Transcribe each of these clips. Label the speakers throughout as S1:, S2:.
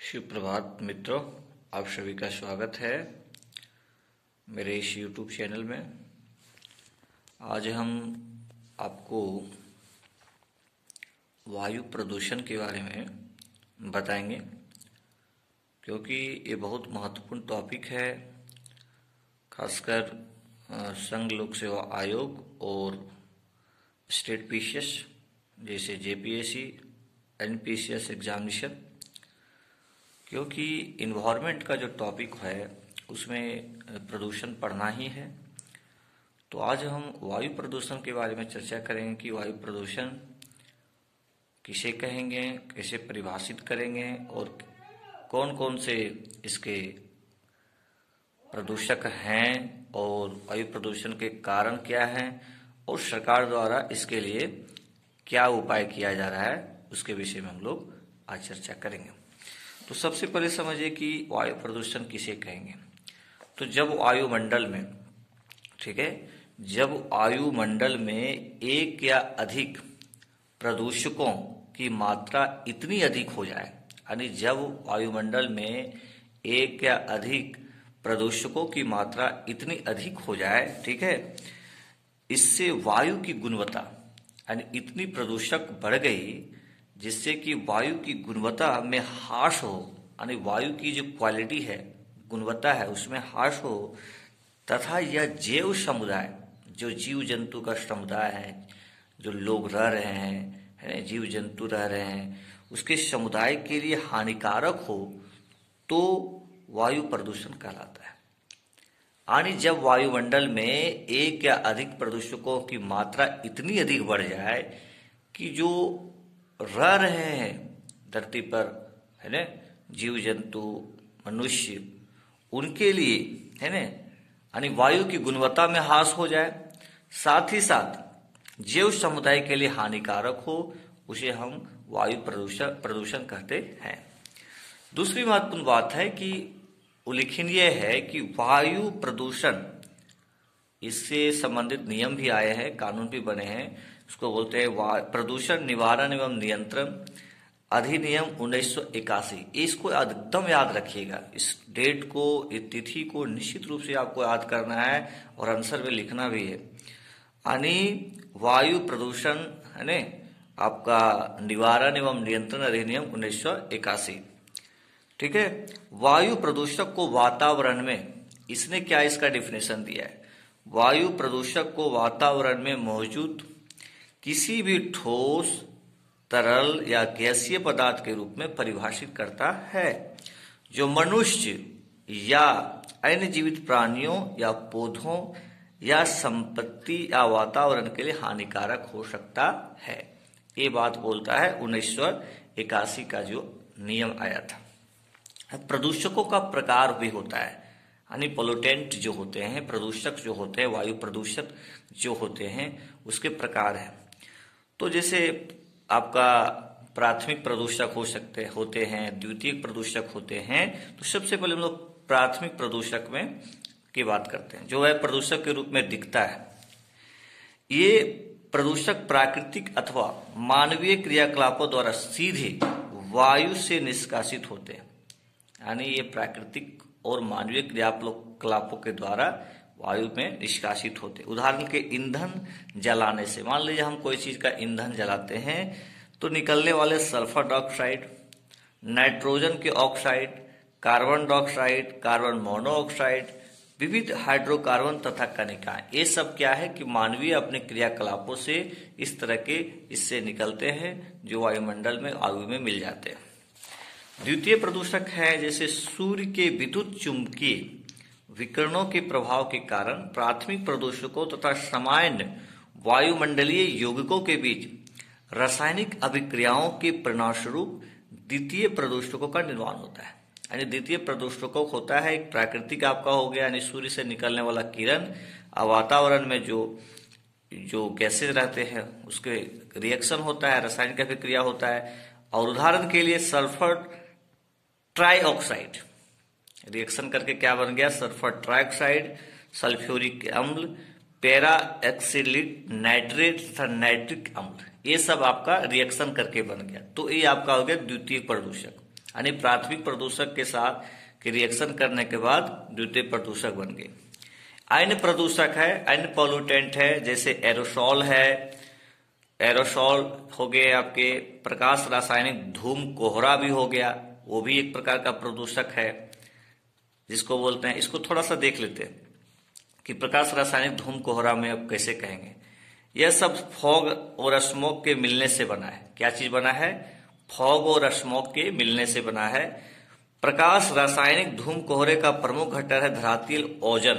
S1: सुप्रभात मित्रों, आप सभी का स्वागत है मेरे इस YouTube चैनल में। आज हम आपको वायु प्रदूषण के बारे में बताएंगे, क्योंकि ये बहुत महत्वपूर्ण टॉपिक है। खासकर संघ लोक सेवा आयोग और स्टेट पीसीएस जैसे जेपीएससी, एनपीसीएस एग्जामिनेशन, क्योंकि इन्वायरमेंट का जो टॉपिक है उसमें प्रदूषण पढ़ना ही है। तो आज हम वायु प्रदूषण के बारे में चर्चा करेंगे कि वायु प्रदूषण किसे कहेंगे, कैसे परिभाषित करेंगे और कौन कौन से इसके प्रदूषक हैं और वायु प्रदूषण के कारण क्या हैं और सरकार द्वारा इसके लिए क्या उपाय किया जा रहा है, उसके विषय में हम लोग आज चर्चा करेंगे। तो सबसे पहले समझिए कि वायु प्रदूषण किसे कहेंगे। तो जब वायुमंडल में, ठीक है, जब वायुमंडल में एक या अधिक प्रदूषकों की मात्रा इतनी अधिक हो जाए, यानी जब वायुमंडल में एक या अधिक प्रदूषकों की मात्रा इतनी अधिक हो जाए, ठीक है, इससे वायु की गुणवत्ता, यानी इतनी प्रदूषक बढ़ गई जिससे कि वायु की गुणवत्ता में ह्रास हो, यानी वायु की जो क्वालिटी है, गुणवत्ता है, उसमें ह्रास हो, तथा यह जैव समुदाय, जो जीव जंतु का समुदाय है, जो लोग रह रहे हैं, है जीव जंतु रह रहे हैं, उसके समुदाय के लिए हानिकारक हो तो वायु प्रदूषण कहलाता है। यानी जब वायुमंडल में एक या अधिक प्रदूषकों की मात्रा इतनी अधिक बढ़ जाए कि जो रह रहे हैं धरती पर, है ना, जीव जंतु, मनुष्य, उनके लिए, है ना, यानी वायु की गुणवत्ता में ह्रास हो जाए, साथ ही साथ जैव समुदाय के लिए हानिकारक हो, उसे हम वायु प्रदूषण कहते हैं। दूसरी महत्वपूर्ण बात है कि उल्लेखनीय है कि वायु प्रदूषण, इससे संबंधित नियम भी आए हैं, कानून भी बने हैं। उसको बोलते हैं प्रदूषण निवारण एवं नियंत्रण अधिनियम 1981। इसको एकदम याद रखिएगा, इस डेट को, इस तिथि को निश्चित रूप से आपको याद करना है और आंसर में लिखना भी है। यानी वायु प्रदूषण, है ना, आपका निवारण एवं नियंत्रण अधिनियम 1981, ठीक है। वायु प्रदूषक को वातावरण में, इसने क्या इसका डिफिनेशन दिया है, वायु प्रदूषक को वातावरण में मौजूद किसी भी ठोस, तरल या गैसीय पदार्थ के रूप में परिभाषित करता है जो मनुष्य या अन्य जीवित प्राणियों या पौधों या संपत्ति या वातावरण के लिए हानिकारक हो सकता है। ये बात बोलता है 1981 का जो नियम आया था। प्रदूषकों का प्रकार भी होता है, यानी पोल्यूटेंट जो होते हैं, प्रदूषक जो होते हैं, वायु प्रदूषक जो होते हैं, उसके प्रकार हैं। तो जैसे आपका प्राथमिक प्रदूषक होते हैं, द्वितीयक प्रदूषक होते हैं। तो सबसे पहले हम लोग प्राथमिक प्रदूषक में की बात करते हैं, जो है प्रदूषक के रूप में दिखता है। ये प्रदूषक प्राकृतिक अथवा मानवीय क्रियाकलापों द्वारा सीधे वायु से निष्कासित होते हैं, यानी ये प्राकृतिक और मानवीय क्रियाकलापों के द्वारा वायु में निष्कासित होते। उदाहरण के ईंधन जलाने से, मान लीजिए हम कोई चीज का ईंधन जलाते हैं तो निकलने वाले सल्फर डाइऑक्साइड, नाइट्रोजन के oxide, carbon dioxide, carbon monoxide, विविध हाइड्रोकार्बन तथा कणिकाएं, ये सब क्या है कि मानवीय अपने क्रियाकलापों से इस तरह के इससे निकलते हैं जो वायुमंडल में, वायु में मिल जाते हैं। द्वितीय प्रदूषक है जैसे सूर्य के विद्युत चुंबकीय विकिरणों के प्रभाव के कारण प्राथमिक प्रदूषकों तथा सामान्य वायुमंडलीय यौगिकों के बीच रासायनिक अभिक्रियाओं के परिणामस्वरूप द्वितीय प्रदूषकों का निर्माण होता है। यानी द्वितीय प्रदूषकों होता है एक प्राकृतिक आपका हो गया, यानी सूर्य से निकलने वाला किरण, वातावरण में जो गैसेज रहते हैं उसके रिएक्शन होता है, रासायनिक अभिक्रिया होता है। और उदाहरण के लिए सल्फर ट्राइऑक्साइड रिएक्शन करके क्या बन गया, सल्फर ट्राइऑक्साइड, सल्फ्यूरिक अम्ल, पैरा एक्सिलिक नाइट्रेट तथा नाइट्रिक अम्ल, ये सब आपका रिएक्शन करके बन गया। तो ये आपका हो गया द्वितीय प्रदूषक। यानी प्राथमिक प्रदूषक के साथ के रिएक्शन करने के बाद द्वितीय प्रदूषक बन गए। अन्य प्रदूषक है, अन्य पॉल्यूटेंट है, जैसे एरोसॉल है, एरोसॉल हो गए आपके, प्रकाश रासायनिक धूम कोहरा भी हो गया, वो भी एक प्रकार का प्रदूषक है जिसको बोलते हैं। इसको थोड़ा सा देख लेते हैं कि प्रकाश रासायनिक धूम कोहरा में अब कैसे कहेंगे। यह सब फॉग और स्मोक के मिलने से बना है। क्या चीज बना है? फॉग और स्मोक के मिलने से बना है। प्रकाश रासायनिक धूम कोहरे का प्रमुख घटक है धरातीय ओजोन।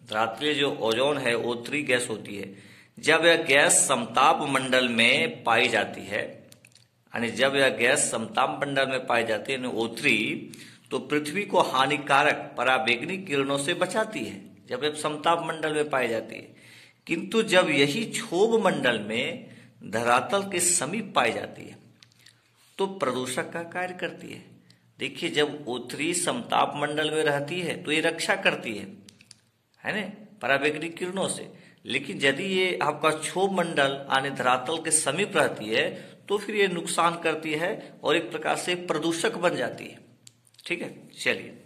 S1: धरातीय जो ओजोन है O3 गैस होती है। जब यह गैस समताप मंडल में पाई जाती है, यानी जब यह गैस समताप मंडल में पाई जाती है O3, तो पृथ्वी को हानिकारक पराबैंगनी किरणों से बचाती है जब यह समताप मंडल में पाई जाती है। किंतु जब यही क्षोभ मंडल में धरातल के समीप पाई जाती है तो प्रदूषक का कार्य करती है। देखिए, जब O3 समताप मंडल में रहती है तो ये रक्षा करती है ना, पराबैंगनी किरणों से। लेकिन यदि ये आपका क्षोभ मंडल यानी धरातल के समीप रहती है तो फिर ये नुकसान करती है और एक प्रकार से प्रदूषक बन जाती है। ठीक है, चलिए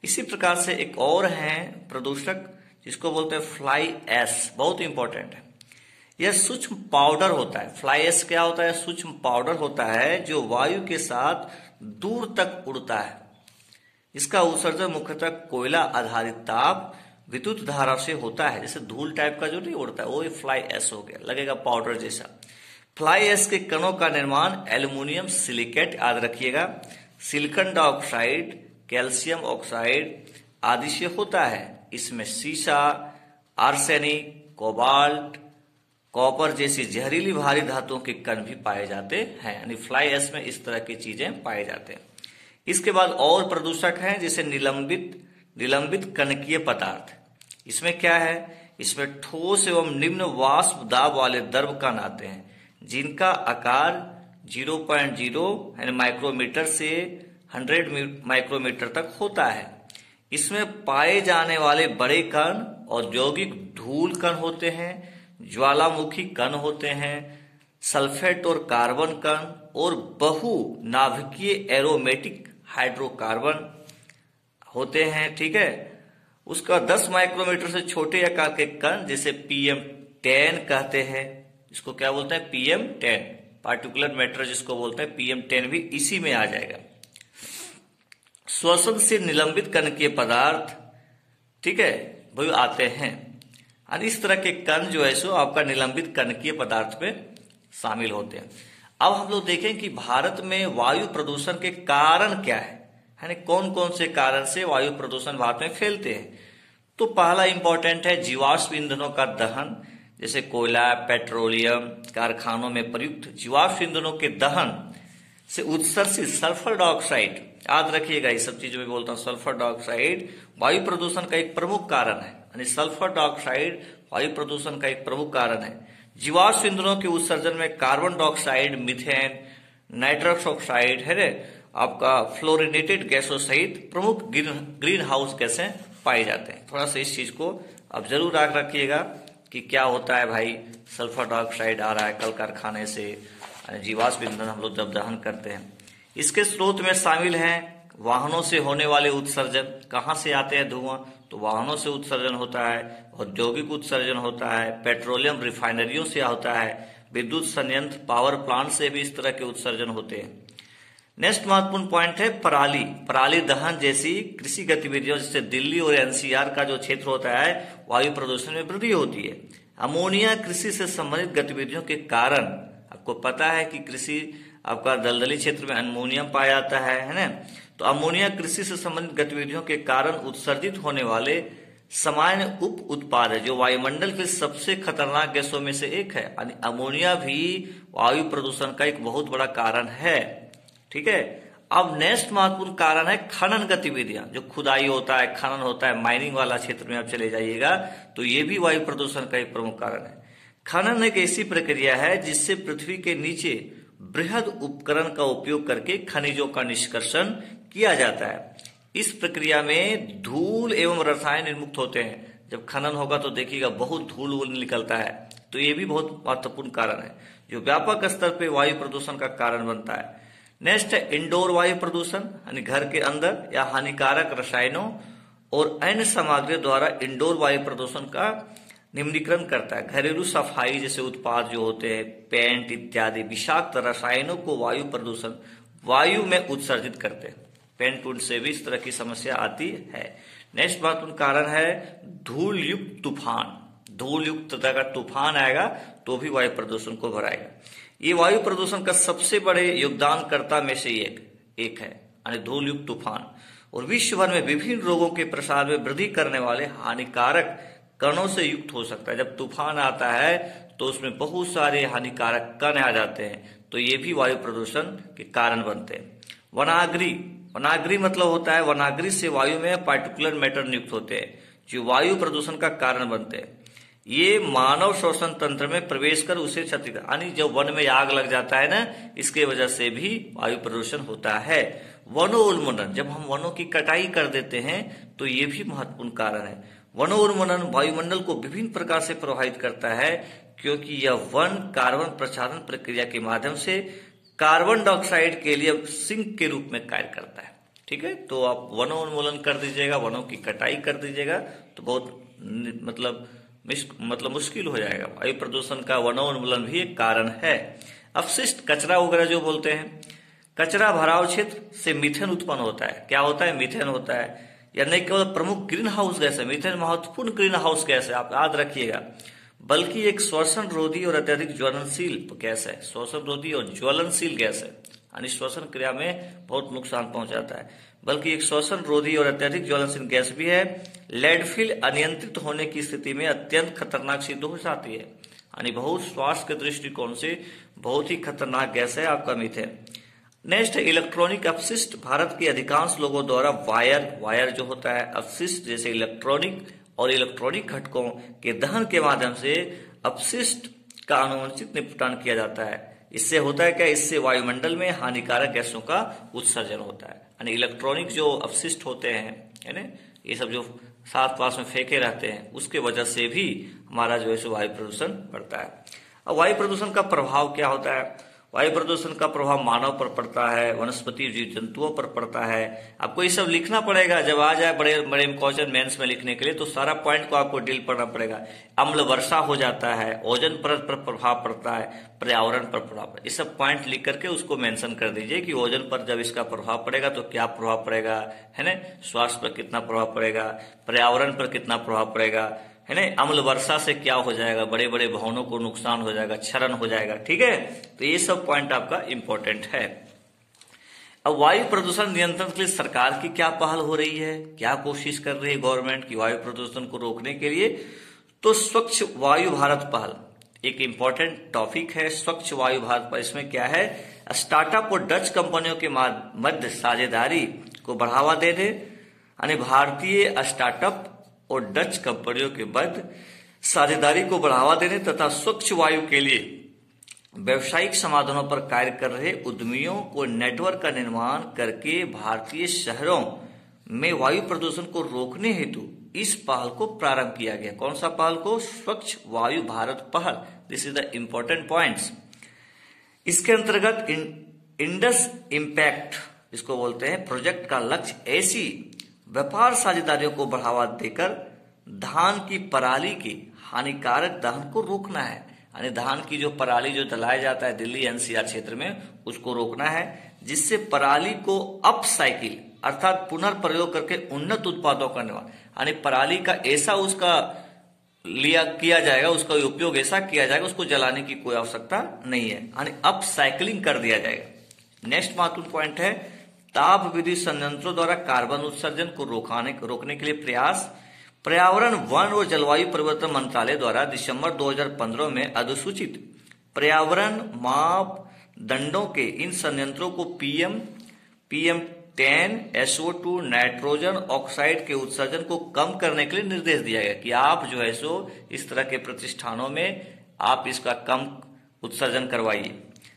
S1: इसी प्रकार से एक और है प्रदूषक जिसको बोलते हैं फ्लाई ऐश। बहुत इंपॉर्टेंट है। यह सूक्ष्म पाउडर होता है। फ्लाई ऐश क्या होता है? सूक्ष्म पाउडर होता है जो वायु के साथ दूर तक उड़ता है। इसका उत्सर्जन मुख्यतः कोयला आधारित ताप विद्युत धारा से होता है। जैसे धूल टाइप का जो नहीं उड़ता है वो फ्लाई ऐश हो गया, लगेगा पाउडर जैसा। फ्लाई ऐश के कणों का निर्माण एल्युमिनियम सिलिकेट, याद रखिएगा, सिलिकॉन डाइऑक्साइड, कैल्शियम ऑक्साइड आदि से होता है। इसमें सीसा, आर्सेनिक, कोबाल्ट, कॉपर जैसी जहरीली भारी धातुओं के कण भी पाए जाते हैं। यानी फ्लाई ऐश में इस तरह की चीजें पाए जाते हैं। इसके बाद और प्रदूषक हैं जैसे निलंबित कणकीय पदार्थ। इसमें क्या है? इसमें ठोस एवं निम्न वाष्प दाब वाले द्रव कण आते हैं जिनका आकार 0.0 यानी माइक्रोमीटर से 100 माइक्रोमीटर तक होता है। इसमें पाए जाने वाले बड़े कण औद्योगिक धूल कण होते हैं, ज्वालामुखी कण होते हैं, सल्फेट और कार्बन कण और बहु नाभिकीय एरोमेटिक हाइड्रोकार्बन होते हैं। ठीक है, उसका 10 माइक्रोमीटर से छोटे आकार के कण जैसे PM10 कहते हैं। इसको क्या बोलते हैं? PM10, पार्टिकुलर मैटर जिसको बोलते हैं, PM10 भी इसी में आ जाएगा। श्वसन से निलंबित कणकीय पदार्थ, ठीक है, वो आते हैं। और इस तरह के कण जो है सो आपका निलंबित कणकीय पदार्थ में शामिल होते हैं। अब हम लोग देखें कि भारत में वायु प्रदूषण के कारण क्या है, यानी कौन कौन से कारण से वायु प्रदूषण भारत में फैलते हैं। तो पहला इंपॉर्टेंट है जीवाश्म ईंधनों का दहन, जैसे कोयला, पेट्रोलियम, कारखानों में प्रयुक्त जीवाश्म ईंधनों के दहन से उत्सर्जित सल्फर डाइऑक्साइड, याद रखिएगा ये सब चीजों में बोलता हूं, सल्फर डाइऑक्साइड वायु प्रदूषण का एक प्रमुख कारण है। यानी सल्फर डाइऑक्साइड वायु प्रदूषण का एक प्रमुख कारण है। जीवाश्म ईंधनों के उत्सर्जन में carbon dioxide, methane, nitrous oxide है आपका फ्लोरिनेटेड गैसों सहित प्रमुख ग्रीन हाउस गैसें पाए जाते हैं। थोड़ा सा इस चीज को अब जरूर याद रखिएगा कि क्या होता है भाई, सल्फर डाइऑक्साइड आ रहा है कल कारखाने से, जीवाश्म ईंधन हम लोग जब दहन करते हैं। इसके स्रोत में शामिल हैं वाहनों से होने वाले उत्सर्जन। कहाँ से आते हैं धुआं? तो वाहनों से उत्सर्जन होता है, औद्योगिक उत्सर्जन होता है, पेट्रोलियम रिफाइनरियों से होता है, विद्युत संयंत्र पावर प्लांट से भी इस तरह के उत्सर्जन होते हैं। नेक्स्ट महत्वपूर्ण पॉइंट है पराली दहन जैसी कृषि गतिविधियों, जैसे दिल्ली और NCR का जो क्षेत्र होता है वायु प्रदूषण में वृद्धि होती है। अमोनिया कृषि से संबंधित गतिविधियों के कारण, आपको पता है कि कृषि आपका दलदली क्षेत्र में अमोनियम पाया जाता है ना, तो अमोनिया कृषि से संबंधित गतिविधियों के कारण उत्सर्जित होने वाले सामान्य उप उत्पाद है जो वायुमंडल के सबसे खतरनाक गैसों में से एक है। यानी अमोनिया भी वायु प्रदूषण का एक बहुत बड़ा कारण है। ठीक है, अब नेक्स्ट महत्वपूर्ण कारण है खनन गतिविधियां, जो खुदाई होता है, खनन होता है, माइनिंग वाला क्षेत्र में आप चले जाइएगा तो ये भी वायु प्रदूषण का एक प्रमुख कारण है। खनन एक ऐसी प्रक्रिया है जिससे पृथ्वी के नीचे बृहद उपकरण का उपयोग करके खनिजों का निष्कर्षण किया जाता है। इस प्रक्रिया में धूल एवं रसायन निर्मुक्त होते हैं। जब खनन होगा तो देखिएगा बहुत धूल निकलता है, तो ये भी बहुत महत्वपूर्ण कारण है जो व्यापक स्तर पर वायु प्रदूषण का कारण बनता है। नेक्स्ट है इंडोर वायु प्रदूषण, यानी घर के अंदर या हानिकारक रसायनों और अन्य सामग्री द्वारा इंडोर वायु प्रदूषण का निम्नीकरण करता है। घरेलू सफाई जैसे उत्पाद जो होते हैं, पेंट इत्यादि विषाक्त रसायनों को वायु में उत्सर्जित करते हैं। पेंट उन से भी इस तरह की समस्या आती है। नेक्स्ट महत्वपूर्ण कारण है धूल युक्त तूफान। धूल युक्त अगर तूफान आएगा तो भी वायु प्रदूषण को बढ़ाएगा। ये वायु प्रदूषण का सबसे बड़े योगदानकर्ता में से एक है, यानी धूल युक्त तूफान। और विश्व भर में विभिन्न रोगों के प्रसार में वृद्धि करने वाले हानिकारक कणों से युक्त हो सकता है। जब तूफान आता है तो उसमें बहुत सारे हानिकारक कण आ जाते हैं, तो ये भी वायु प्रदूषण के कारण बनते हैं। वनाग्नि मतलब होता है, वनाग्नि से वायु में पार्टिकुलर मैटर नियुक्त होते हैं जो वायु प्रदूषण का कारण बनते हैं। ये मानव श्वसन तंत्र में प्रवेश कर उसे क्षति, यानी जब वन में आग लग जाता है ना, इसके वजह से भी वायु प्रदूषण होता है। वनोन्मूलन, जब हम वनों की कटाई कर देते हैं तो ये भी महत्वपूर्ण कारण है। वनोन्मूलन वायुमंडल को विभिन्न प्रकार से प्रभावित करता है, क्योंकि यह वन कार्बन प्रचालन प्रक्रिया के माध्यम से कार्बन डाइऑक्साइड के लिए सिंक के रूप में कार्य करता है। ठीक है, तो आप वनोन्मूलन कर दीजिएगा, वनों की कटाई कर दीजिएगा तो बहुत मतलब मुश्किल हो जाएगा। वायु प्रदूषण का वनोन्मूलन भी एक कारण है। अपशिष्ट कचरा वगैरह जो बोलते हैं, कचरा भराव क्षेत्र से मीथेन उत्पन्न होता है। क्या होता है? मीथेन होता है। या नहीं केवल प्रमुख ग्रीन हाउस गैस है, मीथेन महत्वपूर्ण ग्रीन हाउस गैस है, आप याद रखिएगा, बल्कि एक श्वसन रोधी और अत्यधिक ज्वलनशील गैस है। श्वसन रोधी और ज्वलनशील गैस है, यानी श्वसन क्रिया में बहुत नुकसान पहुंचाता है, बल्कि एक श्वसन रोधी और अत्यधिक ज्वलनशील गैस भी है। लैंडफिल अनियंत्रित होने की स्थिति में अत्यंत खतरनाक सिद्ध हो जाती है, यानी बहुत स्वास्थ्य के दृष्टिकोण से बहुत ही खतरनाक गैस है आपका मीथेन। नेक्स्ट है इलेक्ट्रॉनिक अपशिष्ट। भारत के अधिकांश लोगों द्वारा वायर जो होता है अपशिष्ट जैसे इलेक्ट्रॉनिक और इलेक्ट्रॉनिक घटकों के दहन के माध्यम से अपशिष्ट का अनुवांशिक निपटान किया जाता है। इससे होता है क्या? इससे वायुमंडल में हानिकारक गैसों का उत्सर्जन होता है। यानी इलेक्ट्रॉनिक जो अपशिष्ट होते हैं, है ना, ये सब जो साथ पास में फेंके रहते हैं, उसके वजह से भी हमारा जो है वायु प्रदूषण बढ़ता है। अब वायु प्रदूषण का प्रभाव क्या होता है? वायु प्रदूषण का प्रभाव मानव पर पड़ता है, वनस्पति जीव जंतुओं पर पड़ता है। आपको ये सब लिखना पड़ेगा, जब आ जाए बड़े बड़े क्वेश्चन मेंस में लिखने के लिए तो सारा पॉइंट को आपको डील करना पड़ेगा। अम्ल वर्षा हो जाता है, ओजोन परत पर प्रभाव पड़ता है, पर्यावरण पर प्रभाव, ये सब पॉइंट लिख करके उसको मेंशन कर दीजिए कि ओजोन पर जब इसका प्रभाव पड़ेगा तो क्या प्रभाव पड़ेगा, है ना, स्वास्थ्य पर कितना प्रभाव पड़ेगा, पर्यावरण पर कितना प्रभाव पड़ेगा, है ना, अम्ल वर्षा से क्या हो जाएगा, बड़े बड़े भवनों को नुकसान हो जाएगा, क्षरण हो जाएगा। ठीक है, तो ये सब पॉइंट आपका इंपॉर्टेंट है। अब वायु प्रदूषण नियंत्रण के लिए सरकार की क्या पहल हो रही है, क्या कोशिश कर रही है गवर्नमेंट की वायु प्रदूषण को रोकने के लिए? तो स्वच्छ वायु भारत पहल एक इंपॉर्टेंट टॉपिक है। स्वच्छ वायु भारत पहल, इसमें क्या है? स्टार्टअप और डच कंपनियों के मध्य साझेदारी को बढ़ावा देने, यानी भारतीय स्टार्टअप और डच कंपनियों के मध्य साझेदारी को बढ़ावा देने तथा स्वच्छ वायु के लिए व्यवसायिक समाधानों पर कार्य कर रहे उद्यमियों को नेटवर्क का निर्माण करके भारतीय शहरों में वायु प्रदूषण को रोकने हेतु इस पहल को प्रारंभ किया गया। कौन सा पहल को? स्वच्छ वायु भारत पहल। This is the important points. इसके अंतर्गत इंडस इम्पैक्ट इसको बोलते हैं प्रोजेक्ट का लक्ष्य ऐसी व्यापार साझेदारियों को बढ़ावा देकर धान की पराली की हानिकारक दहन को रोकना है। यानी धान की जो पराली जो जलाया जाता है दिल्ली एनसीआर क्षेत्र में, उसको रोकना है, जिससे पराली को अपसाइकिल अर्थात पुनर्प्रयोग करके उन्नत उत्पादों का निर्माण, यानी पराली का ऐसा उसका किया जाएगा, उसका उपयोग ऐसा किया जाएगा, उसको जलाने की कोई आवश्यकता नहीं है, यानी अपसाइक्लिंग कर दिया जाएगा। नेक्स्ट महत्वपूर्ण पॉइंट है ताप विद्युत संयंत्रों द्वारा कार्बन उत्सर्जन को रोकने के लिए प्रयास। पर्यावरण, वन और जलवायु परिवर्तन मंत्रालय द्वारा दिसंबर 2015 में अधिसूचित पर्यावरण मापदंडों के इन संयंत्रों को PM10 SO2 नाइट्रोजन ऑक्साइड के उत्सर्जन को कम करने के लिए निर्देश दिया गया कि आप जो है सो इस तरह के प्रतिष्ठानों में आप इसका कम उत्सर्जन करवाइए।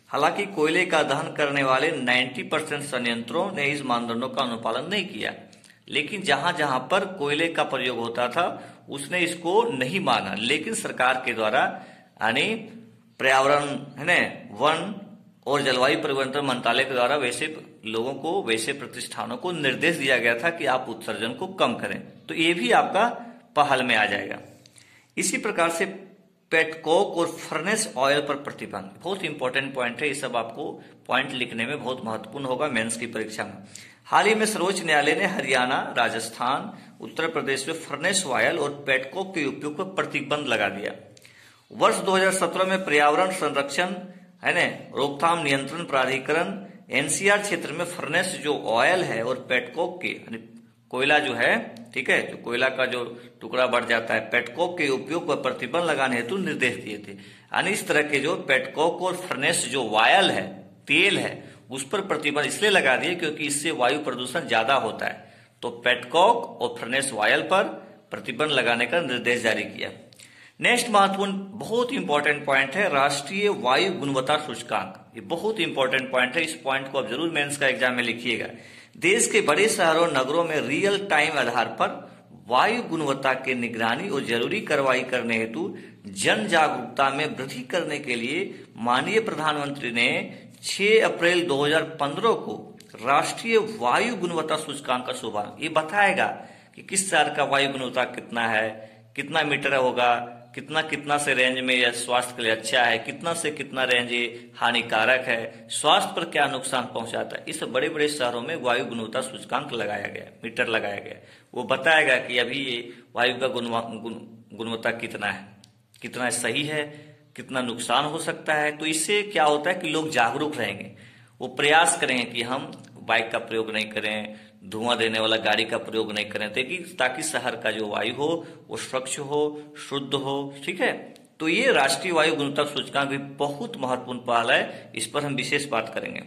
S1: हालांकि कोयले का दहन करने वाले 90% संयंत्रों ने इस मानदंडों का अनुपालन नहीं किया, लेकिन जहां जहां पर कोयले का प्रयोग होता था उसने इसको नहीं माना। लेकिन सरकार के द्वारा यानी पर्यावरण है न वन और जलवायु परिवर्तन मंत्रालय के द्वारा वैसे लोगों को, वैसे प्रतिष्ठानों को निर्देश दिया गया था कि आप उत्सर्जन को कम करें, तो ये भी आपका पहल में आ जाएगा। इसी प्रकार से पेटकोक और फर्नेस ऑयल पर प्रतिबंध, बहुत इंपॉर्टेंट पॉइंट है, ये सब आपको पॉइंट लिखने में बहुत महत्वपूर्ण होगा मेंस की परीक्षा में। हाल ही में सर्वोच्च न्यायालय ने हरियाणा, राजस्थान, उत्तर प्रदेश में फर्नेस ऑयल और पेटकोक के उपयोग पर प्रतिबंध लगा दिया। वर्ष 2017 में पर्यावरण संरक्षण है ना, रोकथाम नियंत्रण प्राधिकरण एनसीआर क्षेत्र में फर्नेस जो ऑयल है और पेटकोक के कोयला जो है, ठीक है, जो कोयला का जो टुकड़ा बढ़ जाता है, पेटकोक के उपयोग पर प्रतिबंध लगाने हेतु निर्देश दिए थे। यानी इस तरह के जो पेटकोक और फर्नेस जो ऑयल है, तेल है, उस पर प्रतिबंध इसलिए लगा दिए क्योंकि इससे वायु प्रदूषण ज्यादा होता है। तो पेटकोक और फर्नेस ऑयल पर प्रतिबंध लगाने का निर्देश जारी किया। नेक्स्ट महत्वपूर्ण बहुत इंपॉर्टेंट पॉइंट है राष्ट्रीय वायु गुणवत्ता सूचकांक। ये बहुत इंपॉर्टेंट पॉइंट है, इस पॉइंट को आप जरूर मेंस का एग्जाम में लिखिएगा। देश के बड़े शहरों नगरों में रियल टाइम आधार पर वायु गुणवत्ता की निगरानी और जरूरी कार्रवाई करने हेतु जन जागरूकता में वृद्धि करने के लिए माननीय प्रधानमंत्री ने 6 अप्रैल 2015 को राष्ट्रीय वायु गुणवत्ता सूचकांक का शुभारंभ। ये बताएगा कि किस शहर का वायु गुणवत्ता कितना है, कितना मीटर होगा, कितना से रेंज में यह स्वास्थ्य के लिए अच्छा है, कितना से कितना रेंज ये हानिकारक है, स्वास्थ्य पर क्या नुकसान पहुंचाता है। इस बड़े बड़े शहरों में वायु गुणवत्ता सूचकांक लगाया गया, मीटर लगाया गया। वो बताएगा कि अभी ये वायु का गुणवत्ता कितना है, कितना सही है, कितना नुकसान हो सकता है। तो इससे क्या होता है कि लोग जागरूक रहेंगे, वो प्रयास करेंगे कि हम बाइक का प्रयोग नहीं करें, धुआं देने वाला गाड़ी का प्रयोग नहीं करें, ताकि शहर का जो वायु हो वो स्वच्छ हो, शुद्ध हो, ठीक है। तो ये राष्ट्रीय वायु गुणवत्ता सूचकांक भी बहुत महत्वपूर्ण पहल है, इस पर हम विशेष बात करेंगे।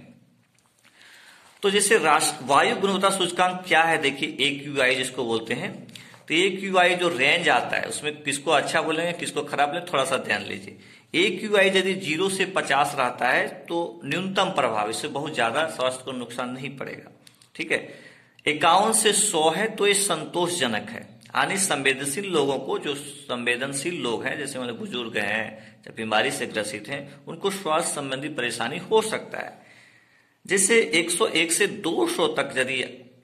S1: तो जैसे वायु गुणवत्ता सूचकांक क्या है, देखिए AQI जिसको बोलते हैं। तो AQI जो रेंज आता है उसमें किसको अच्छा बोलेंगे, किसको खराब बोलेंगे, थोड़ा सा ध्यान लीजिए। AQI यदि 0 से 50 रहता है तो न्यूनतम प्रभाव, इससे बहुत ज्यादा स्वास्थ्य को नुकसान नहीं पड़ेगा, ठीक है। 51 से 100 है तो ये संतोषजनक है। यानी संवेदनशील लोगों को, जो संवेदनशील लोग हैं, जैसे मतलब बुजुर्ग हैं, जब बीमारी से ग्रसित हैं, उनको स्वास्थ्य संबंधी परेशानी हो सकता है। जैसे 101 से 200 तक यदि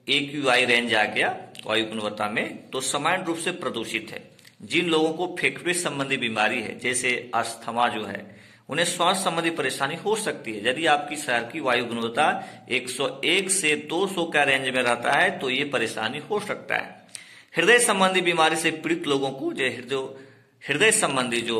S1: AQI रेंज आ गया वायु गुणवत्ता में, तो सामान्य रूप से प्रदूषित है। जिन लोगों को फेफड़े संबंधी बीमारी है, जैसे अस्थमा जो है, उन्हें स्वास्थ्य संबंधी परेशानी हो सकती है। यदि आपकी शहर की वायु गुणवत्ता 101 से 200 का रेंज में रहता है तो ये परेशानी हो सकता है। हृदय संबंधी बीमारी से पीड़ित लोगों को, जो हृदय संबंधी जो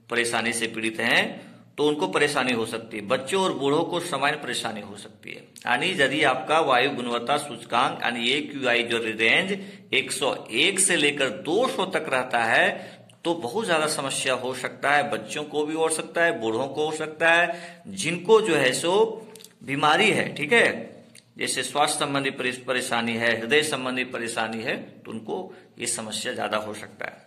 S1: परेशानी से पीड़ित हैं, तो उनको परेशानी हो सकती है। बच्चों और बूढ़ों को सामान्य परेशानी हो सकती है। यानी यदि आपका वायु गुणवत्ता सूचकांक यानी AQI जो रेंज 101 से लेकर 200 तक रहता है तो बहुत ज्यादा समस्या हो सकता है। बच्चों को भी हो सकता है, बूढ़ों को हो सकता है, जिनको जो है सो बीमारी है, ठीक है, जैसे स्वास्थ्य संबंधी परेशानी है, हृदय संबंधी परेशानी है, तो उनको ये समस्या ज्यादा हो सकता है।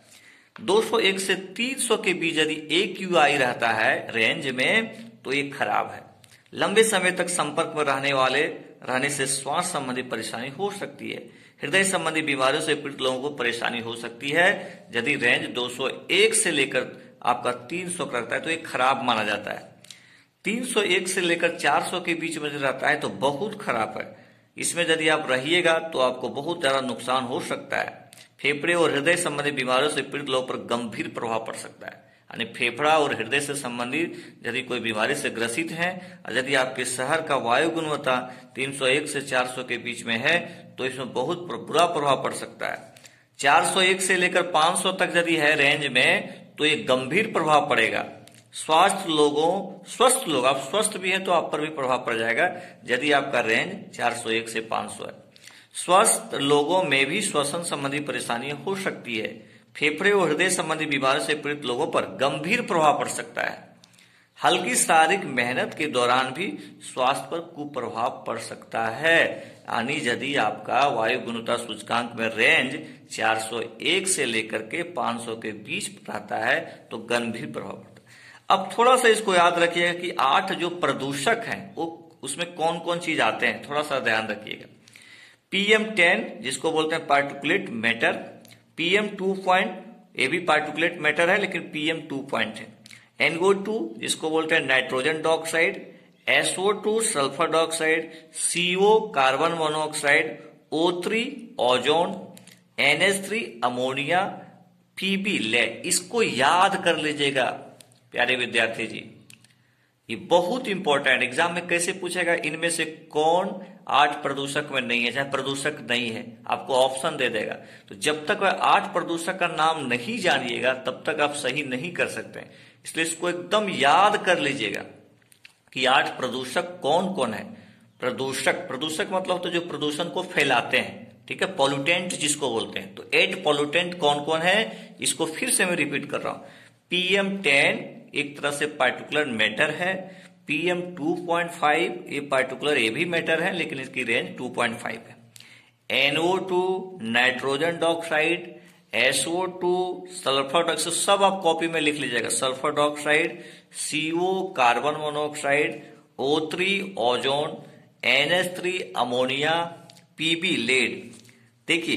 S1: 201 से 300 के बीच यदि AQI रहता है रेंज में तो ये खराब है। लंबे समय तक संपर्क में रहने से स्वास्थ्य संबंधी परेशानी हो सकती है। हृदय संबंधी बीमारियों से पीड़ित लोगों को परेशानी हो सकती है। यदि रेंज 201 से लेकर आपका 300 का रहता है तो ये खराब माना जाता है। 301 से लेकर 400 के बीच में रहता है तो बहुत खराब है। इसमें यदि आप रहिएगा तो आपको बहुत ज्यादा नुकसान हो सकता है। फेफड़े और हृदय संबंधी बीमारियों से पीड़ित लोगों पर गंभीर प्रभाव पड़ सकता है। यानी फेफड़ा और हृदय से संबंधित यदि कोई बीमारी से ग्रसित है, यदि आपके शहर का वायु गुणवत्ता 301 से 400 के बीच में है तो इसमें बहुत बुरा प्रभाव पड़ सकता है। 401 से लेकर 500 तक यदि है रेंज में तो ये गंभीर प्रभाव पड़ेगा। स्वस्थ लोग, आप स्वस्थ भी हैं तो आप पर भी प्रभाव पड़ जाएगा यदि आपका रेंज 401 से 500 है। स्वस्थ लोगों में भी श्वसन संबंधी परेशानियां हो सकती है। फेफड़े और हृदय संबंधी बीमारियों से पीड़ित लोगों पर गंभीर प्रभाव पड़ सकता है। हल्की शारीरिक मेहनत के दौरान भी स्वास्थ्य पर कुप्रभाव पड़ सकता है। यानी यदि आपका वायु गुणवत्ता सूचकांक में रेंज 401 से लेकर के 500 के बीच रहता है तो गंभीर प्रभाव पड़ता है। अब थोड़ा सा इसको याद रखिएगा कि 8 जो प्रदूषक हैं वो उसमें कौन कौन चीज आते हैं, थोड़ा सा ध्यान रखिएगा। PM10 जिसको बोलते हैं पार्टिकुलेट मैटर, PM2 ये भी पार्टिकुलेट मैटर है लेकिन PM2 है। NO2 जिसको बोलते हैं nitrogen dioxide, SO2 sulphur dioxide, CO carbon monoxide, O3 ozone, NH3 ammonia, PB lead. इसको याद कर लीजिएगा प्यारे विद्यार्थी जी, ये बहुत इंपॉर्टेंट, एग्जाम में कैसे पूछेगा इनमें से कौन 8 प्रदूषक में नहीं है, चाहे प्रदूषक नहीं है आपको ऑप्शन दे देगा। तो जब तक वह 8 प्रदूषक का नाम नहीं जानिएगा तब तक आप सही नहीं कर सकते, इसलिए इसको एकदम याद कर लीजिएगा कि 8 प्रदूषक कौन कौन है। प्रदूषक मतलब तो जो प्रदूषण को फैलाते हैं, ठीक है, पॉल्यूटेंट जिसको बोलते हैं। तो 8 पॉल्यूटेंट कौन कौन है, इसको फिर से मैं रिपीट कर रहा हूं। PM10 एक तरह से पार्टिकुलर मैटर है, PM2.5 ये पार्टिकुलर ये भी मैटर है लेकिन इसकी रेंज 2.5 है। NO2 nitrogen dioxide, SO2 sulphur dioxide, सब आप कॉपी में लिख लीजिएगा, sulphur dioxide, CO carbon monoxide, O3 ozone, NH3 ammonia, PB lead. देखिए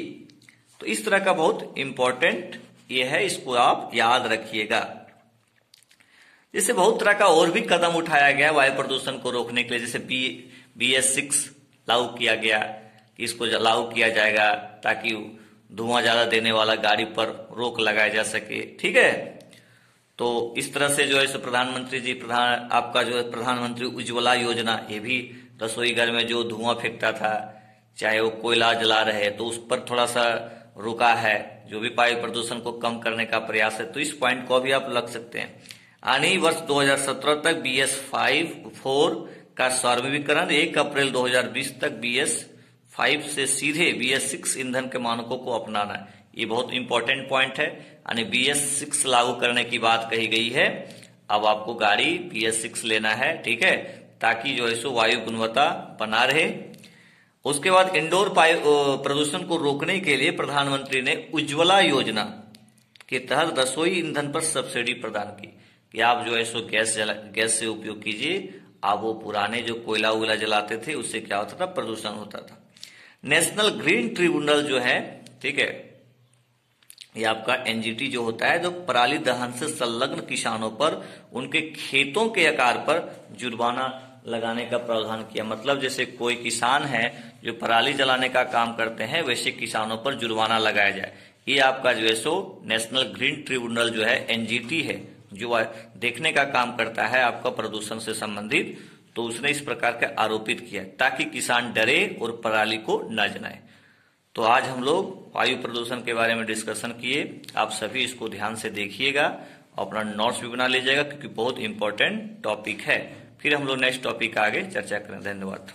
S1: तो इस तरह का बहुत इंपॉर्टेंट ये है, इसको आप याद रखिएगा। जैसे बहुत तरह का और भी कदम उठाया गया वायु प्रदूषण को रोकने के लिए, जैसे BS6 लागू किया गया कि इसको लागू किया जाएगा ताकि धुआं ज्यादा देने वाला गाड़ी पर रोक लगाया जा सके, ठीक है। तो इस तरह से जो है प्रधानमंत्री जी आपका जो है प्रधानमंत्री उज्ज्वला योजना, ये भी रसोई घर में जो धुआं फेंकता था, चाहे वो कोयला जला रहे, तो उस पर थोड़ा सा रुका है, जो भी वायु प्रदूषण को कम करने का प्रयास है। तो इस पॉइंट को भी आप लग सकते हैं। आने वर्ष 2017 तक BS4 का सार्वत्रिकीकरण, 1 अप्रैल 2020 तक BS5 से सीधे BS6 ईंधन के मानकों को अपनाना है। ये बहुत इंपॉर्टेंट पॉइंट है, यानी BS6 लागू करने की बात कही गई है। अब आपको गाड़ी BS6 लेना है, ठीक है, ताकि जो है सो वायु गुणवत्ता बना रहे। उसके बाद इंडोर प्रदूषण को रोकने के लिए प्रधानमंत्री ने उज्ज्वला योजना के तहत रसोई ईंधन पर सब्सिडी प्रदान की कि आप जो है सो गैस से उपयोग कीजिए। आप वो पुराने जो कोयला वोयला जलाते थे उससे क्या होता था, प्रदूषण होता था। नेशनल ग्रीन ट्रिब्यूनल जो है, ठीक है, ये आपका NGT जो होता है, जो पराली दहन से संलग्न किसानों पर उनके खेतों के आकार पर जुर्माना लगाने का प्रावधान किया। मतलब जैसे कोई किसान है जो पराली जलाने का काम करते हैं, वैसे किसानों पर जुर्माना लगाया जाए। ये आपका जो है सो नेशनल ग्रीन ट्रिब्यूनल जो है NGT है, जो देखने का काम करता है आपका प्रदूषण से संबंधित। तो उसने इस प्रकार का आरोपित किया ताकि किसान डरे और पराली को न जलाए। तो आज हम लोग वायु प्रदूषण के बारे में डिस्कशन किए। आप सभी इसको ध्यान से देखिएगा, अपना नोट्स भी बना लीजिएगा क्योंकि बहुत इंपॉर्टेंट टॉपिक है। फिर हम लोग नेक्स्ट टॉपिक आगे चर्चा करें। धन्यवाद।